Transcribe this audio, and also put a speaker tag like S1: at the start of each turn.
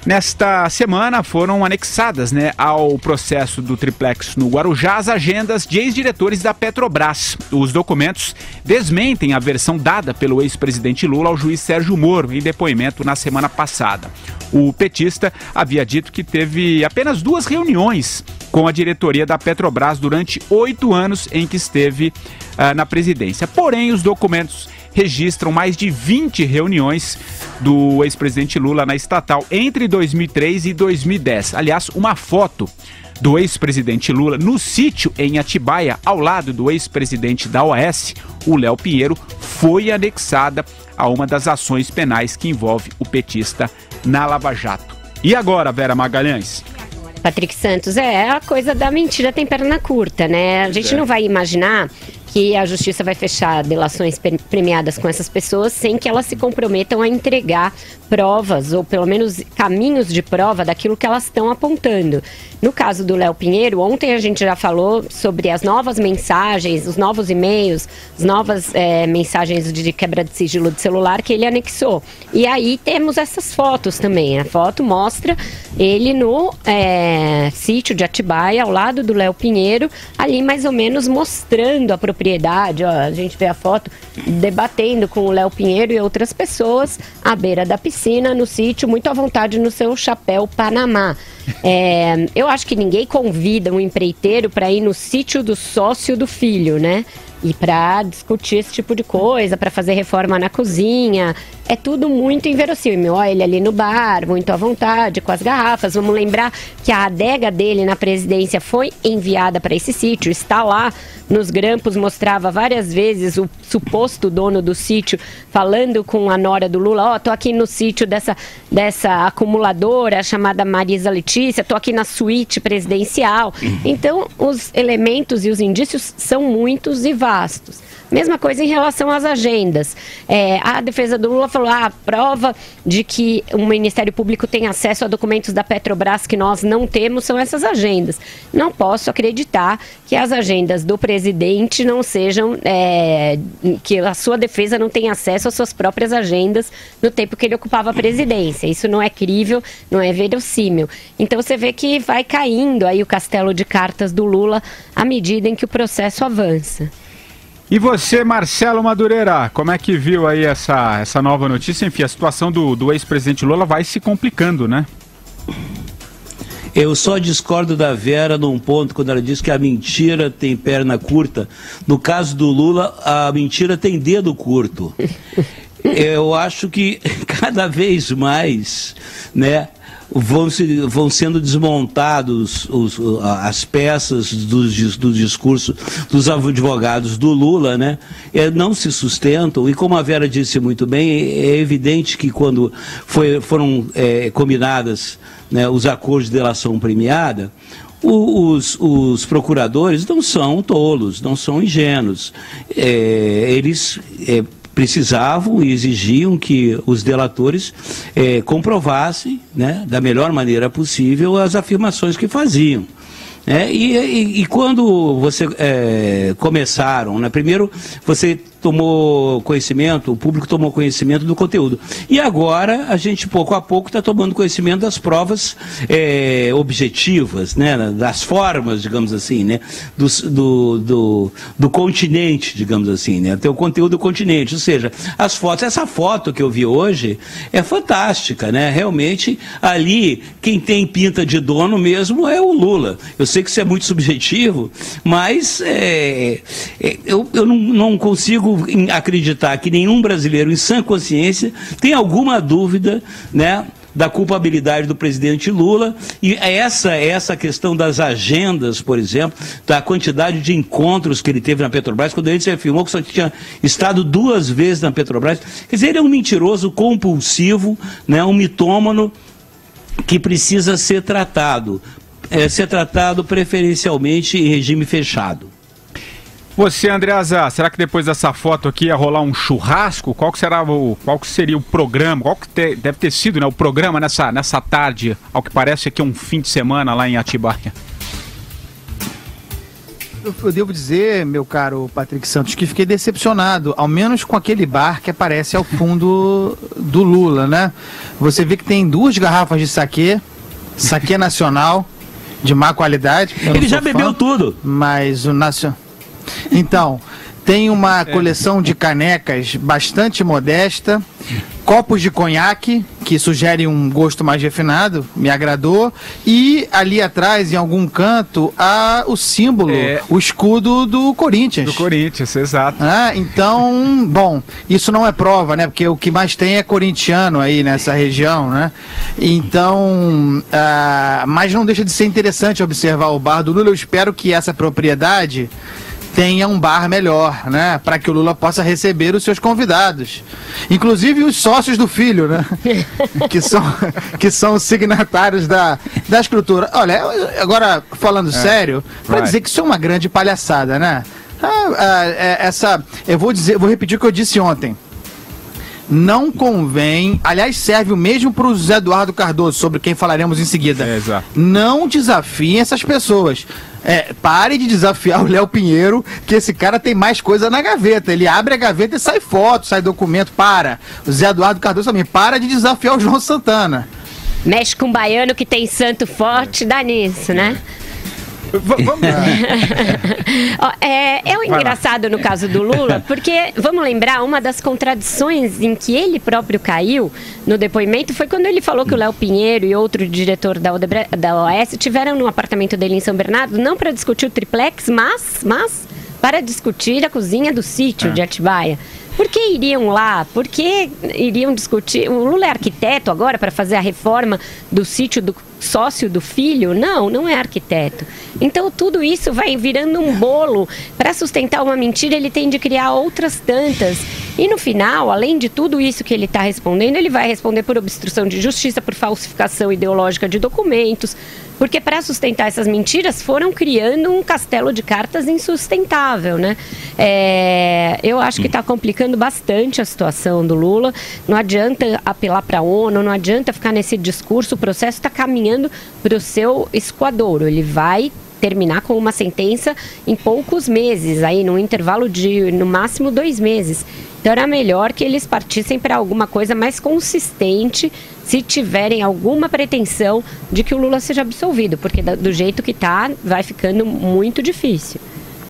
S1: Nesta semana foram anexadas, ao processo do triplex no Guarujá as agendas de ex-diretores da Petrobras. Os documentos desmentem a versão dada pelo ex-presidente Lula ao juiz Sérgio Moro em depoimento na semana passada. O petista havia dito que teve apenas 2 reuniões com a diretoria da Petrobras durante 8 anos em que esteve na presidência. Porém, os documentos registram mais de 20 reuniões do ex-presidente Lula na estatal entre 2003 e 2010. Aliás, uma foto do ex-presidente Lula no sítio em Atibaia, ao lado do ex-presidente da OAS, o Léo Pinheiro, foi anexada a uma das ações penais que envolve o petista na Lava Jato. E agora, Vera Magalhães?
S2: Patrick Santos, a coisa da mentira tem perna curta, né? A gente não vai imaginar que a justiça vai fechar delações premiadas com essas pessoas sem que elas se comprometam a entregar provas, ou pelo menos caminhos de prova daquilo que elas estão apontando. No caso do Léo Pinheiro, ontem a gente já falou sobre as novas mensagens, os novos e-mails, as novas mensagens de quebra de sigilo de celular que ele anexou. E aí temos essas fotos também. A foto mostra ele no sítio de Atibaia, ao lado do Léo Pinheiro, ali mais ou menos mostrando a propriedade. Ó, a gente vê a foto debatendo com o Léo Pinheiro e outras pessoas à beira da piscina, no sítio, muito à vontade no seu chapéu Panamá. Eu acho que ninguém convida um empreiteiro para ir no sítio do sócio do filho, né? E para discutir esse tipo de coisa, para fazer reforma na cozinha. É tudo muito inverossímil. Olha ele ali no bar, muito à vontade, com as garrafas. Vamos lembrar que a adega dele na presidência foi enviada para esse sítio, está lá nos grampos, mostrava várias vezes o suposto dono do sítio falando com a nora do Lula: tô aqui no sítio dessa acumuladora chamada Marisa Letícia, tô aqui na suíte presidencial. Então, os elementos e os indícios são muitos e vastos. Mesma coisa em relação às agendas. A defesa do Lula falou: a prova de que o Ministério Público tem acesso a documentos da Petrobras que nós não temos são essas agendas. Não posso acreditar que as agendas do presidente não sejam, que a sua defesa não tenha acesso às suas próprias agendas no tempo que ele ocupava a presidência. Isso não é crível, não é verossímil. Então você vê que vai caindo aí o castelo de cartas do Lula à medida em que o processo avança.
S1: E você, Marcelo Madureira, como é que viu aí essa nova notícia? Enfim, a situação do ex-presidente Lula vai se complicando, né?
S3: Eu só discordo da Vera num ponto, quando ela diz que a mentira tem perna curta. No caso do Lula, a mentira tem dedo curto. Eu acho que cada vez mais, né, vão sendo desmontados as peças do discurso dos advogados do Lula, né? Não se sustentam, e como a Vera disse muito bem, é evidente que quando foram combinadas, né, os acordos de delação premiada, os procuradores não são tolos, não são ingênuos. Eles precisavam e exigiam que os delatores comprovassem, né, da melhor maneira possível as afirmações que faziam. E quando você começaram, né, primeiro você tomou conhecimento, o público tomou conhecimento do conteúdo. E agora a gente, pouco a pouco, está tomando conhecimento das provas objetivas, né, das formas, digamos assim, né, do continente, digamos assim, né, tem o conteúdo do continente, ou seja, as fotos. Essa foto que eu vi hoje é fantástica, né, realmente ali quem tem pinta de dono mesmo é o Lula. Eu sei que isso é muito subjetivo, mas eu não consigo acreditar que nenhum brasileiro em sã consciência tem alguma dúvida, né, da culpabilidade do presidente Lula. E essa questão das agendas, por exemplo, da quantidade de encontros que ele teve na Petrobras, quando ele se afirmou que só tinha estado 2 vezes na Petrobras. Quer dizer, ele é um mentiroso compulsivo, né, um mitômano que precisa ser tratado preferencialmente em regime fechado.
S1: Você, Andreasa, será que depois dessa foto aqui ia rolar um churrasco? Qual que seria o programa? Qual que deve ter sido, né, o programa nessa tarde, ao que parece que é um fim de semana lá em Atibaia?
S4: eu devo dizer, meu caro Patrick Santos, que fiquei decepcionado, ao menos com aquele bar que aparece ao fundo do Lula, né? Você vê que tem 2 garrafas de saquê nacional, de má qualidade.
S3: Ele já bebeu tudo.
S4: Mas o nacional... Então, tem uma coleção de canecas bastante modesta, copos de conhaque, que sugerem um gosto mais refinado, me agradou, e ali atrás, em algum canto, há o símbolo, o escudo do Corinthians.
S1: Do Corinthians, exato.
S4: Então, bom, isso não é prova, né? Porque o que mais tem é corintiano aí nessa região, né? Então, mas não deixa de ser interessante observar o bar do Lula. Eu espero que essa propriedade tenha um bar melhor, né? Para que o Lula possa receber os seus convidados. Inclusive os sócios do filho, né? que são os signatários da escritura. Olha, agora falando sério, para dizer que isso é uma grande palhaçada, né? Eu vou repetir o que eu disse ontem. Não convém, aliás, serve o mesmo para o José Eduardo Cardoso, sobre quem falaremos em seguida.
S1: Exato.
S4: Não desafiem essas pessoas. Pare de desafiar o Léo Pinheiro, que esse cara tem mais coisa na gaveta. Ele abre a gaveta e sai foto, sai documento. O José Eduardo Cardoso também. Para de desafiar o João Santana.
S2: Mexe com um baiano que tem santo forte, dá nisso, né?
S1: Vamos
S2: É o engraçado no caso do Lula, porque, vamos lembrar, uma das contradições em que ele próprio caiu no depoimento foi quando ele falou que o Léo Pinheiro e outro diretor da OAS tiveram no apartamento dele em São Bernardo, não para discutir o triplex, mas para discutir a cozinha do sítio de Atibaia. Por que iriam lá? Por que iriam discutir? O Lula é arquiteto agora para fazer a reforma do sítio do sócio do filho? Não é arquiteto. Então tudo isso vai virando um bolo. Para sustentar uma mentira, ele tem de criar outras tantas. E no final, além de tudo isso que ele está respondendo, ele vai responder por obstrução de justiça, por falsificação ideológica de documentos, porque para sustentar essas mentiras foram criando um castelo de cartas insustentável, né? Eu acho que está complicando bastante a situação do Lula. Não adianta apelar para a ONU, não adianta ficar nesse discurso. O processo está caminhando para o seu escoadouro. Ele vai terminar com uma sentença em poucos meses, aí num intervalo de no máximo 2 meses. Então era melhor que eles partissem para alguma coisa mais consistente, se tiverem alguma pretensão de que o Lula seja absolvido, porque do jeito que está, vai ficando muito difícil.